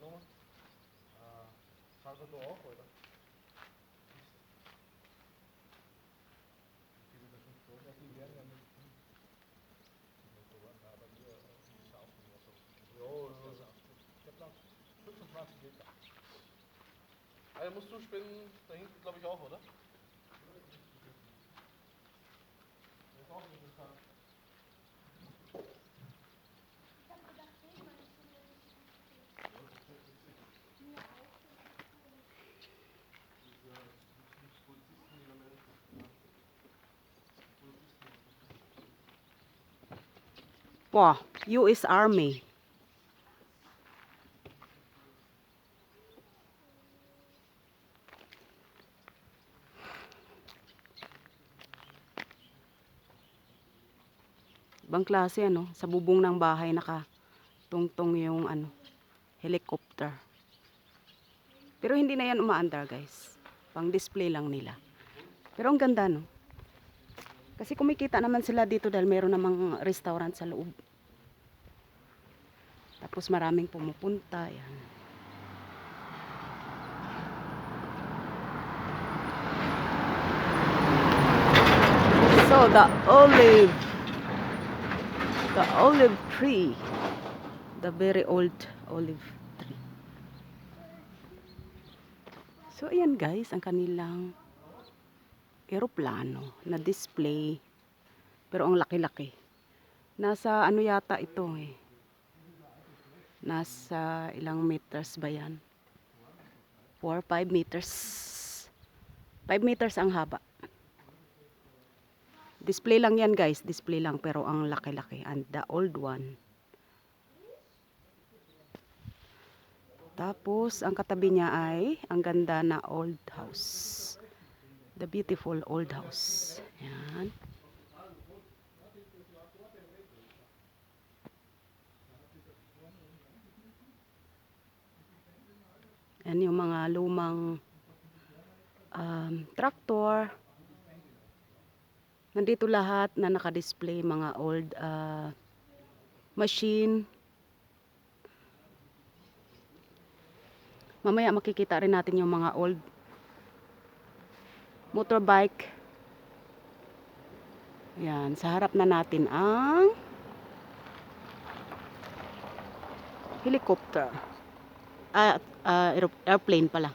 nochmal? Salvador auch, oder? Ja, die werden ja nicht. Jo, ich hab noch 25 Liter. Also musst du spinnen, da hinten glaube ich auch, oder? Das ist auch interessant. Wow, US Army. Ibang klase ano, sa bubong ng bahay nakatungtong yung ano, helicopter. Pero hindi na yan umaandar, guys. Pang display lang nila. Pero ang ganda, no? Kasi kumikita naman sila dito dahil meron namang restaurant sa loob. Tapos maraming pumupunta. Yan. So, the olive tree. The very old olive tree. So, ayan guys, ang kanilang eroplano na display. Pero ang laki-laki. Nasa ano yata ito eh. Nasa ilang meters ba yan? 4, 5 meters. 5 meters ang haba. Display lang yan guys. Display lang pero ang laki-laki. And the old one. Tapos ang katabi niya ay ang ganda na old house. The beautiful old house. Yan. Yan yung mga lumang tractor. Nandito lahat na nakadisplay mga old machine. Mamaya makikita rin natin yung mga old motorbike. Yan, sa harap na natin ang helicopter. Airplane pala.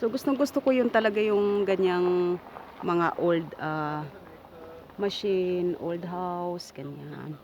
So gustong gusto ko yun talaga yung ganyang mga old machine, old house, ganyan.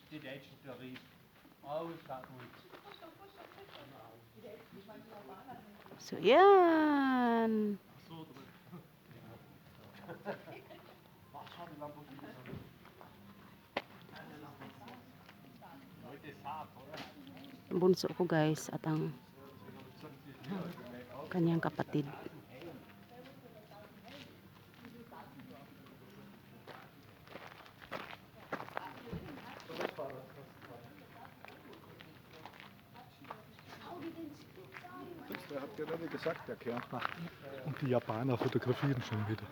Die Deutschen Tarif. Alles dat moet. So yan. Bunso ko guys at ang kanyang kapatid. Der hat gerade gesagt, der Kärntner. Und die Japaner fotografieren schon wieder.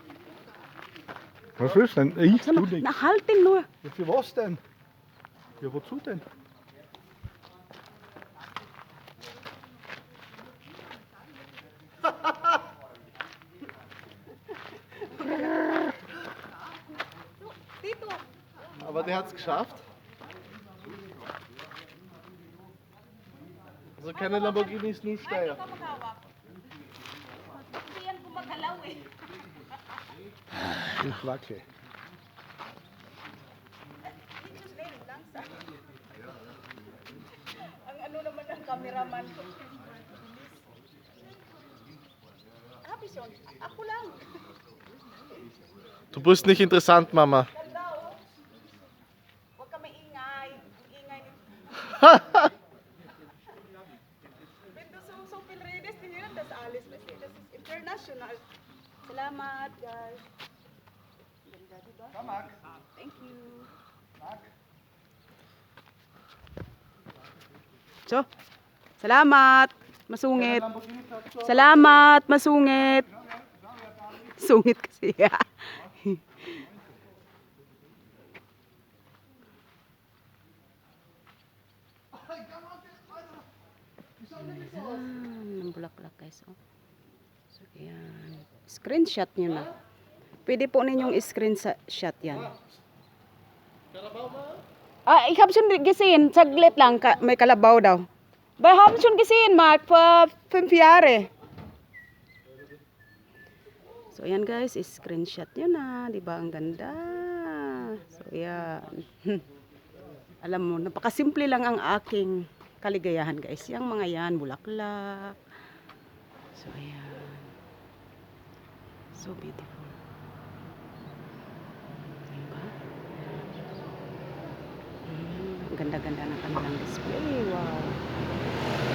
Was ist denn? Ich tu nicht. Nahaltin nur. Ja, für was denn? Ja, wozu denn? Aber der hat es geschafft. Also keine Lamborghinis, nur Steier. Ich wackel. Ang ano naman ng cameraman ko. Habison, ako lang. Du bist nicht interessant, Mama. Huwag ka maingay. Ingay nito. Salamat, guys. Ganda, diba? Thank you. So, salamat. Masungit. Salamat, masungit. Sungit kasi. Ayan, ang bulaklak guys. Oh. So, yan. Screenshot nyo na. Pwede po ninyong screenshot yan. Ah, ikapsun gisin. Saglit lang. May kalabaw daw. Ba, hapsun gisin, Mark. Pempiyare. So, ayan guys. Screenshot nyo na. Diba? Ang ganda. So, ayan. Alam mo, napakasimple lang ang aking kaligayahan guys. Yang mga yan, bulaklak. So, ayan. So beautiful. Diba? Ang ganda-ganda ng kanilang display. Wow.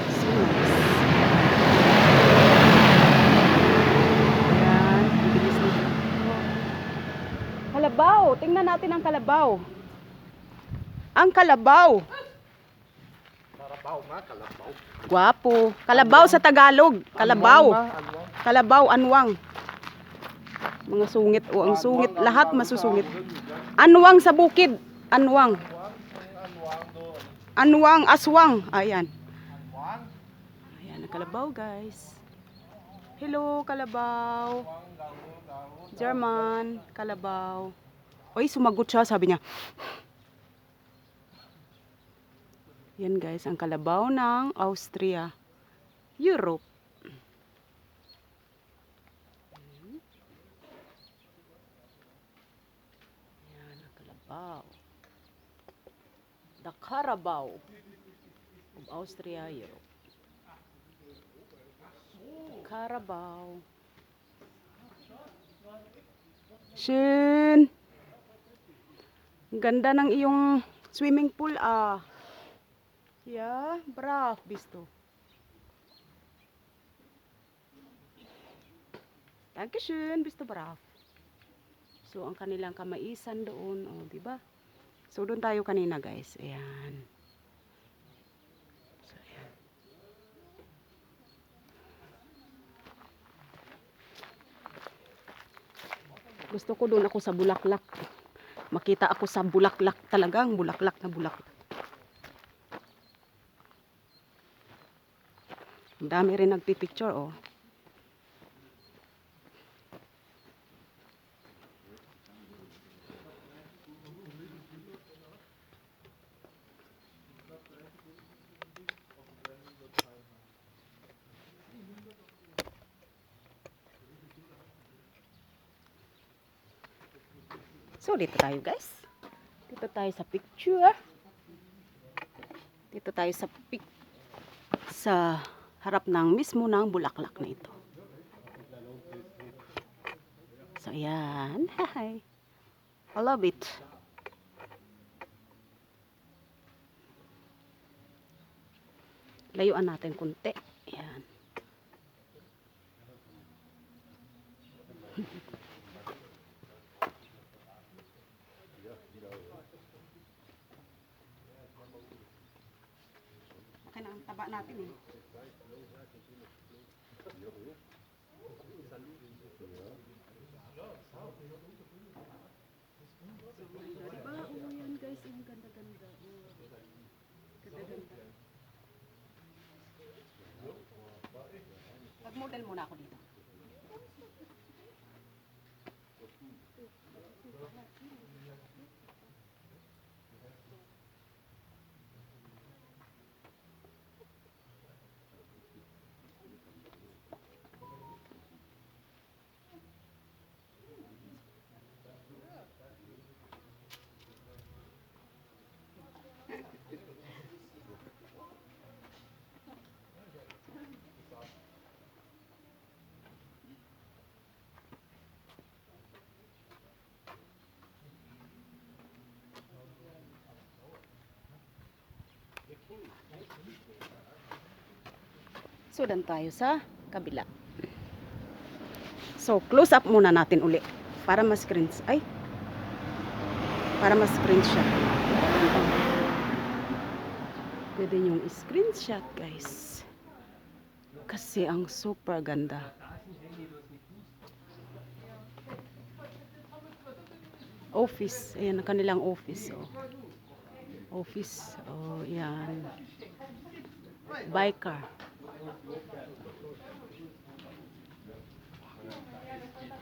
So nice. Ayan. Ang bilis nito. Kalabaw. Tingnan natin ang kalabaw. Ang kalabaw. Guwapo. Kalabaw sa Tagalog. Kalabaw. Kalabaw, anwang. Mga sungit. O, ang sungit. Lahat masusungit. Anwang sa bukid. Anwang. Anwang, aswang. Ayan. Ayan, ang kalabaw guys. Hello, kalabaw. German, kalabaw. Oy, sumagot siya. Sabi niya. Yan guys, ang kalabaw ng Austria, Europe. Yan ang kalabaw. The Carabao of Austria, Europe. Carabao. Schön. Ang ganda ng iyong swimming pool ah. Ja, brav bist du. Dankeschön, bist du brav. So, ang kanilang kamaisan doon, oh, di ba? So, doon tayo kanina, guys. Ayan. So, ayan. Gusto ko doon ako sa bulaklak. Makita ako sa bulaklak talagang bulaklak na bulaklak. Ang dami rin nagpipicture, oh. So, dito tayo, guys. Dito tayo sa picture. Dito tayo sa harap ng mismo ng bulaklak na ito. So, ayan. Hi. I love it. Layuan natin kunti. Ayan. Okay na ang taba natin eh. Diba? Oh, yan guys. Ang ganda-ganda. Ganda-ganda. Mag-model muna ako dito. So, dan tayo sa kabila. So, close up muna natin uli para para ma-screenshot. Pwede yung screenshot, guys. Kasi ang super ganda. Office, ayan ang kanilang office. Oh. Office, oh, yan. Biker.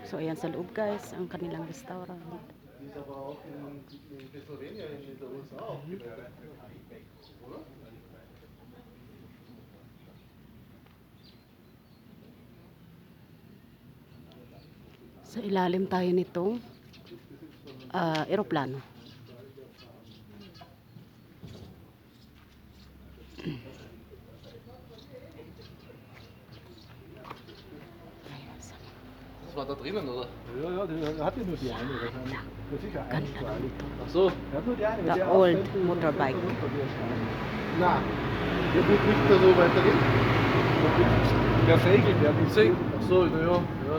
So, ayan sa loob, guys, ang kanilang restaurant. Sa ilalim tayo nitong eroplano. Das war da drinnen, oder? Ja, der hat ja nur die eine wahrscheinlich. Das ist sicher eine Ganda Quali. Ach so. Er hat nur die eine. The der old aufstellt, die motorbike. fällt runter, die ist Na, der wird nicht da so weitergehen. klein. Der segelt, der nicht Ach so, naja. Ja.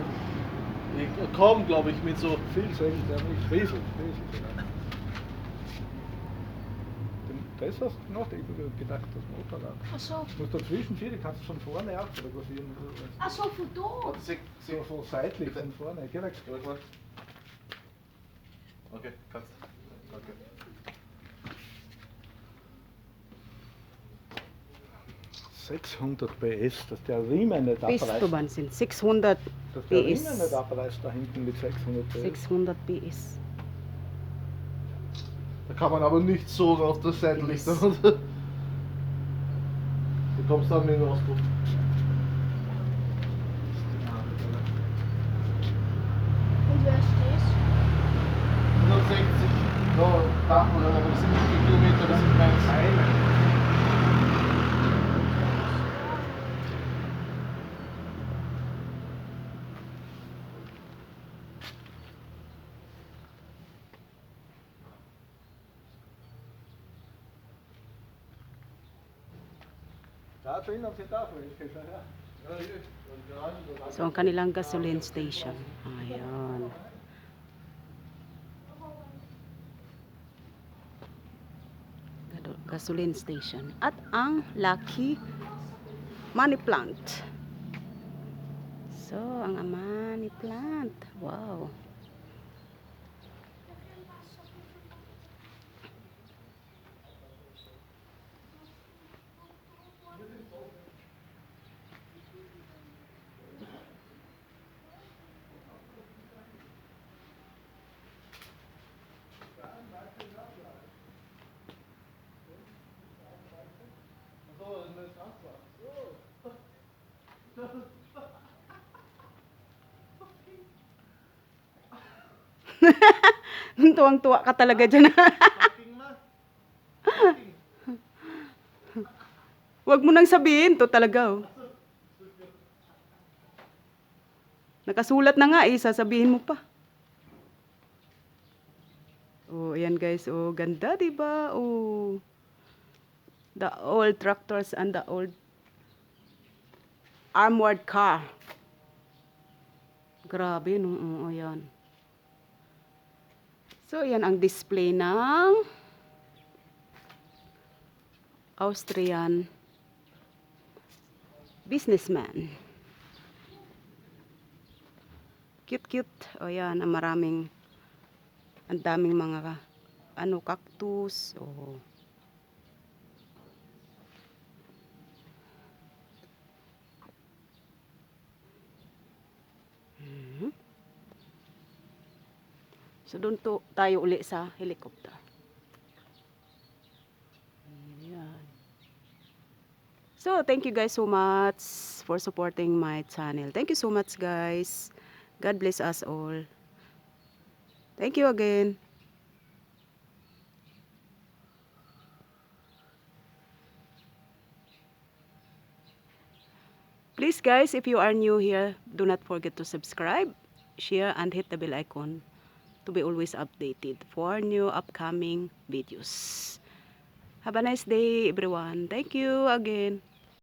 Kaum, glaube ich, mit so. viel segelt, der nicht. Riesig, genau. Das hast du gemacht, ich habe gedacht, das Motorrad. Ach so. Du musst dazwischen vier, die kannst du von vorne auch fotografieren. Ach so, von da. So seitlich von vorne, geh weg. Warte mal. Okay, kannst. Danke. .600 PS, dass der Riemen nicht Bis abreißt. to sind 600 Dass der PS. Riemen nicht abreißt da hinten mit 600 PS. 600 PS. Da kann man aber nicht so auf der Seitenlicht, oder? Du kommst dann mit dem Ausdruck. Und wer ist das? 160. Ja, Dach oder das sind wie viele Kilometer, das sind meins. Da drinnen sind auch welche, schau her. So, ang kanilang gasoline station. Ayan. Gasoline station. At ang Lucky Money Plant. So, ang money plant. Wow. Tuwang-tuwa ka talaga dyan. Huwag mo nang sabihin to talaga. Oh. Nakasulat na nga sasabihin mo pa. Oh, ayan guys. Oh, ganda 'di ba? Oh. The old tractors and the old armored car. Grabe no. Oh, ayan. So, yan ang display ng Austrian businessman. Cute-cute. O yan, ang daming mga cactus. O. So, doon tayo uli sa helicopter. Ayan. So, thank you guys so much for supporting my channel. Thank you so much, guys. God bless us all. Thank you again. Please, guys, if you are new here, do not forget to subscribe, share, and hit the bell icon to be always updated for new upcoming videos. Have a nice day, everyone. Thank you again.